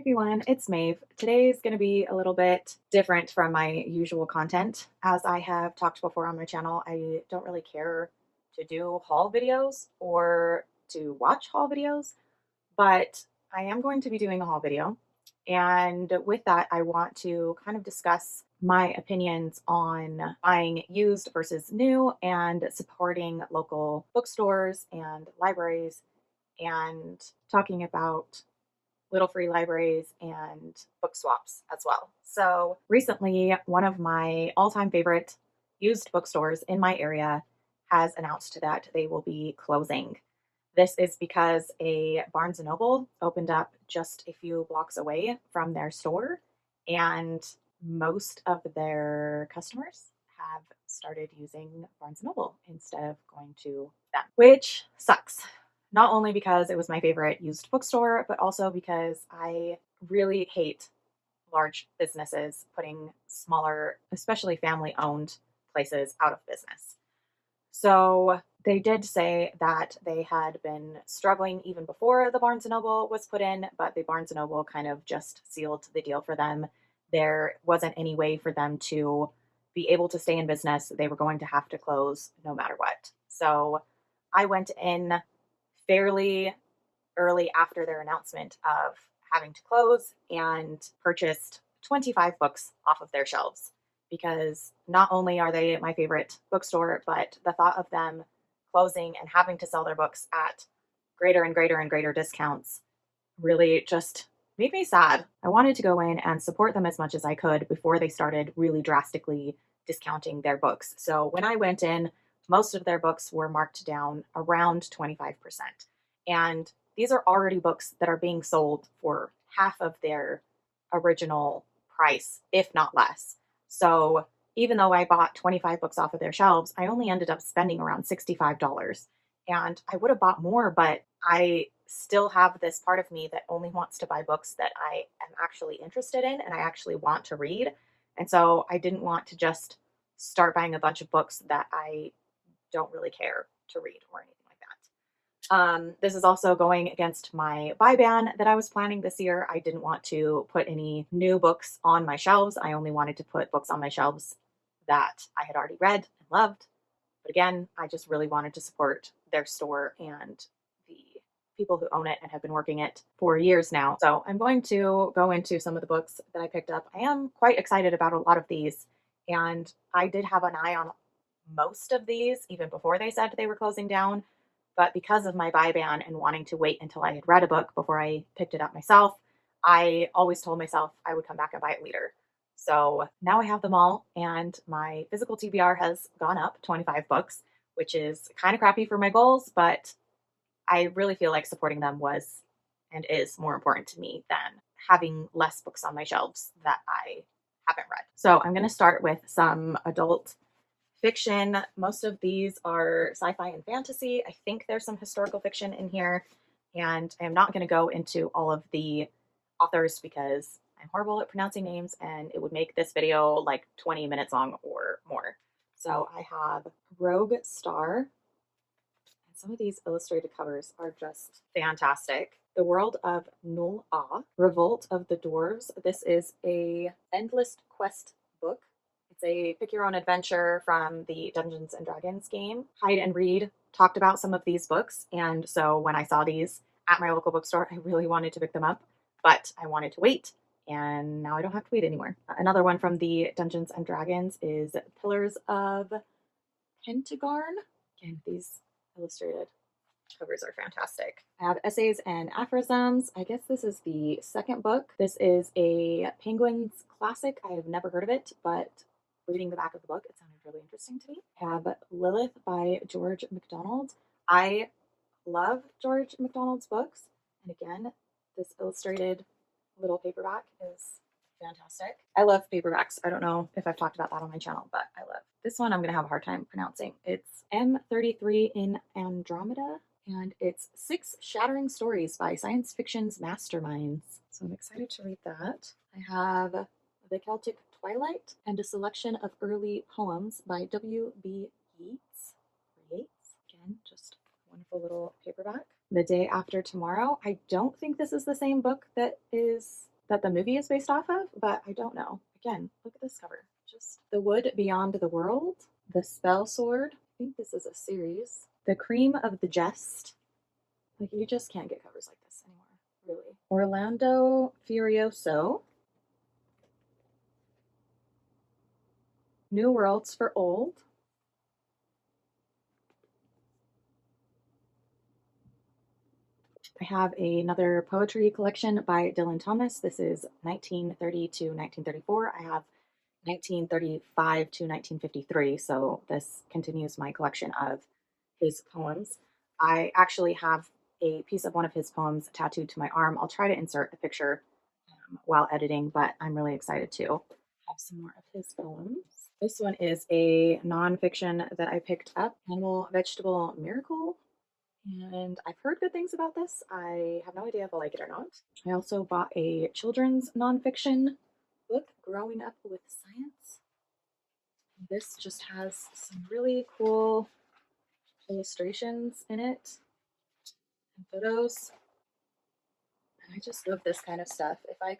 everyone, it's Maeve. Today's going to be a little bit different from my usual content. As I have talked before on my channel, I don't really care to do haul videos or to watch haul videos, but I am going to be doing a haul video. And with that, I want to kind of discuss my opinions on buying used versus new and supporting local bookstores and libraries and talking about little free libraries and book swaps as well. So recently, one of my all-time favorite used bookstores in my area has announced that they will be closing. This is because a Barnes& and Noble opened up just a few blocks away from their store, and most of their customers have started using Barnes& and Noble instead of going to them, which sucks. Not only because it was my favorite used bookstore, but also because I really hate large businesses putting smaller, especially family owned places out of business. So they did say that they had been struggling even before the Barnes& and Noble was put in, but the Barnes& and Noble kind of just sealed the deal for them. There wasn't any way for them to be able to stay in business. They were going to have to close no matter what. So I went in fairly early after their announcement of having to close and purchased 25 books off of their shelves because not only are they my favorite bookstore, but the thought of them closing and having to sell their books at greater and greater and greater discounts really just made me sad. I wanted to go in and support them as much as I could before they started really drastically discounting their books. So when I went in, most of their books were marked down around 25%. And these are already books that are being sold for half of their original price, if not less. So even though I bought 25 books off of their shelves, I only ended up spending around $65. And I would have bought more, but I still have this part of me that only wants to buy books that I am actually interested in and I actually want to read. And so I didn't want to just start buying a bunch of books that I don't really care to read or anything like that. This is also going against my buy ban that I was planning this year. I didn't want to put any new books on my shelves. I only wanted to put books on my shelves that I had already read and loved. But again, I just really wanted to support their store and the people who own it and have been working it for years now. So I'm going to go into some of the books that I picked up. I am quite excited about a lot of these, and I did have an eye on most of these even before they said they were closing down. But because of my buy ban and wanting to wait until I had read a book before I picked it up myself, I always told myself I would come back and buy it later. So now I have them all, and my physical TBR has gone up 25 books, which is kind of crappy for my goals, but I really feel like supporting them was and is more important to me than having less books on my shelves that I haven't read. So I'm going to start with some adult fiction. Most of these are sci-fi and fantasy. I think there's some historical fiction in here, and I'm not going to go into all of the authors because I'm horrible at pronouncing names and it would make this video like 20 minutes long or more. So I have Rogue Star, and some of these illustrated covers are just fantastic. The World of Null Ah, Revolt of the Dwarves. This is a endless quest book. It's a pick your own adventure from the Dungeons and Dragons game. Hide and Read talked about some of these books, and so when I saw these at my local bookstore, I really wanted to pick them up, but I wanted to wait, and now I don't have to wait anymore. Another one from the Dungeons and Dragons is Pillars of Pentagarn. Again, these illustrated covers are fantastic. I have Essays and Aphorisms. I guess this is the second book. This is a Penguins classic. I have never heard of it, but reading the back of the book, it sounded really interesting to me. I have Lilith by George MacDonald. I love George MacDonald's books. And again, this illustrated little paperback is fantastic. I love paperbacks. I don't know if I've talked about that on my channel, but I love this one. I'm going to have a hard time pronouncing. It's M33 in Andromeda, and it's 6 shattering stories by science fiction's masterminds. So I'm excited to read that. I have The Celtic Twilight and a selection of early poems by W.B. Yeats. Again, just a wonderful little paperback. The Day After Tomorrow. I don't think this is the same book that is that the movie is based off of, but I don't know. Again, look at this cover. Just The Wood Beyond the World, The Spell Sword. I think this is a series. The Cream of the Jest. Like, you just can't get covers like this anymore, really. Orlando Furioso. New Worlds for Old. I have another poetry collection by Dylan Thomas. This is 1930 to 1934. I have 1935 to 1953, so this continues my collection of his poems. I actually have a piece of one of his poems tattooed to my arm. I'll try to insert a picture while editing, but I'm really excited to have some more of his poems. This one is a nonfiction that I picked up, Animal Vegetable Miracle. And I've heard good things about this. I have no idea if I'll like it or not. I also bought a children's nonfiction book, Growing Up with Science. This just has some really cool illustrations in it and photos. And I just love this kind of stuff. If I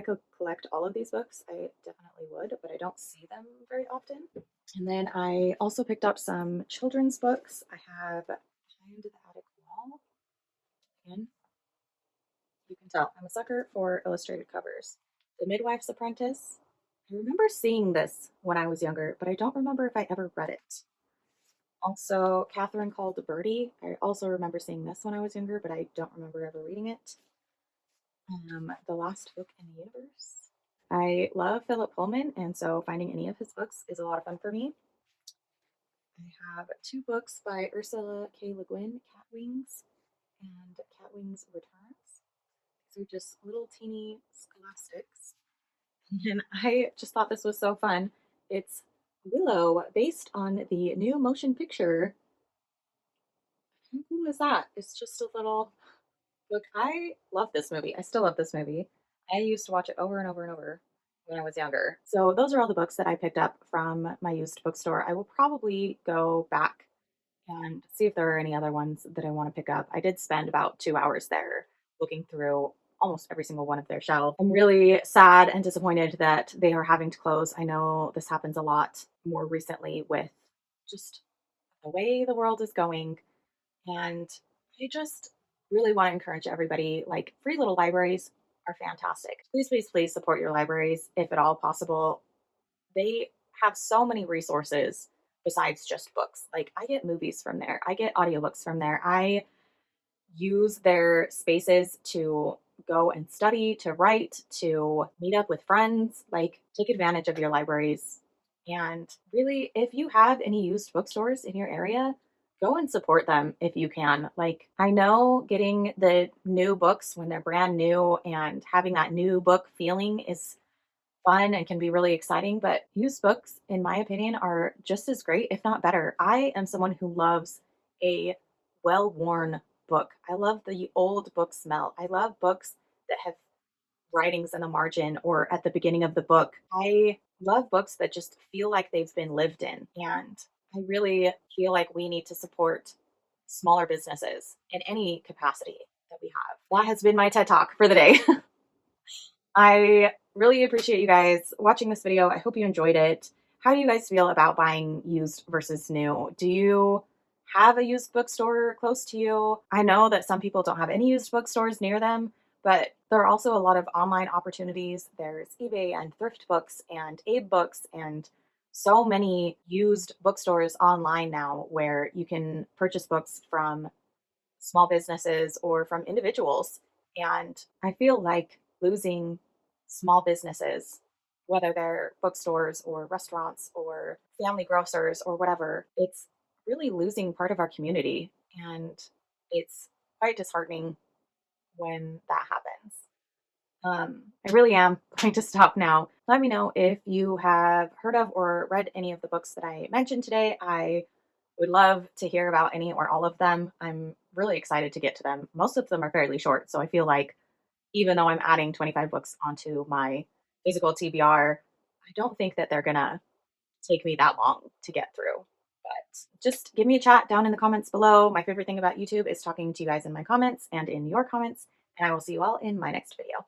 could collect all of these books, I definitely would, but I don't see them very often. And then I also picked up some children's books. I have Behind the Attic Wall. Again, you can tell I'm a sucker for illustrated covers. The Midwife's Apprentice. I remember seeing this when I was younger, but I don't remember if I ever read it. Also, Catherine Called Birdie. I also remember seeing this when I was younger, but I don't remember ever reading it. The Last Book in the Universe. I love Philip Pullman, and so finding any of his books is a lot of fun for me. I have two books by Ursula K. Le Guin, Cat Wings and Cat Wings Returns. These are just little teeny scholastics. And I just thought this was so fun. It's Willow, based on the new motion picture. How cool is that? It's just a little book. I love this movie. I still love this movie. I used to watch it over and over and over when I was younger. So those are all the books that I picked up from my used bookstore. I will probably go back and see if there are any other ones that I want to pick up. I did spend about 2 hours there looking through almost every single one of their shelves. I'm really sad and disappointed that they are having to close. I know this happens a lot more recently with just the way the world is going. And I just really want to encourage everybody, like, free little libraries are fantastic. Please, please, please support your libraries if at all possible. They have so many resources besides just books. Like, I get movies from there, I get audiobooks from there. I use their spaces to go and study, to write, to meet up with friends. Like, take advantage of your libraries. And really, if you have any used bookstores in your area, go and support them if you can. Like, I know getting the new books when they're brand new and having that new book feeling is fun and can be really exciting, but used books, in my opinion, are just as great, if not better. I am someone who loves a well worn book. I love the old book smell. I love books that have writings in the margin or at the beginning of the book. I love books that just feel like they've been lived in. And I really feel like we need to support smaller businesses in any capacity that we have. That has been my TED Talk for the day. I really appreciate you guys watching this video. I hope you enjoyed it. How do you guys feel about buying used versus new? Do you have a used bookstore close to you? I know that some people don't have any used bookstores near them, but there are also a lot of online opportunities. There's eBay and Thrift Books and Abe Books and so many used bookstores online now where you can purchase books from small businesses or from individuals. And I feel like losing small businesses, whether they're bookstores or restaurants or family grocers or whatever, it's really losing part of our community. And it's quite disheartening when that happens. I really am going to stop now. Let me know if you have heard of or read any of the books that I mentioned today. I would love to hear about any or all of them. I'm really excited to get to them. Most of them are fairly short, so I feel like even though I'm adding 25 books onto my physical TBR, I don't think that they're gonna take me that long to get through. But just give me a chat down in the comments below. My favorite thing about YouTube is talking to you guys in my comments and in your comments, and I will see you all in my next video.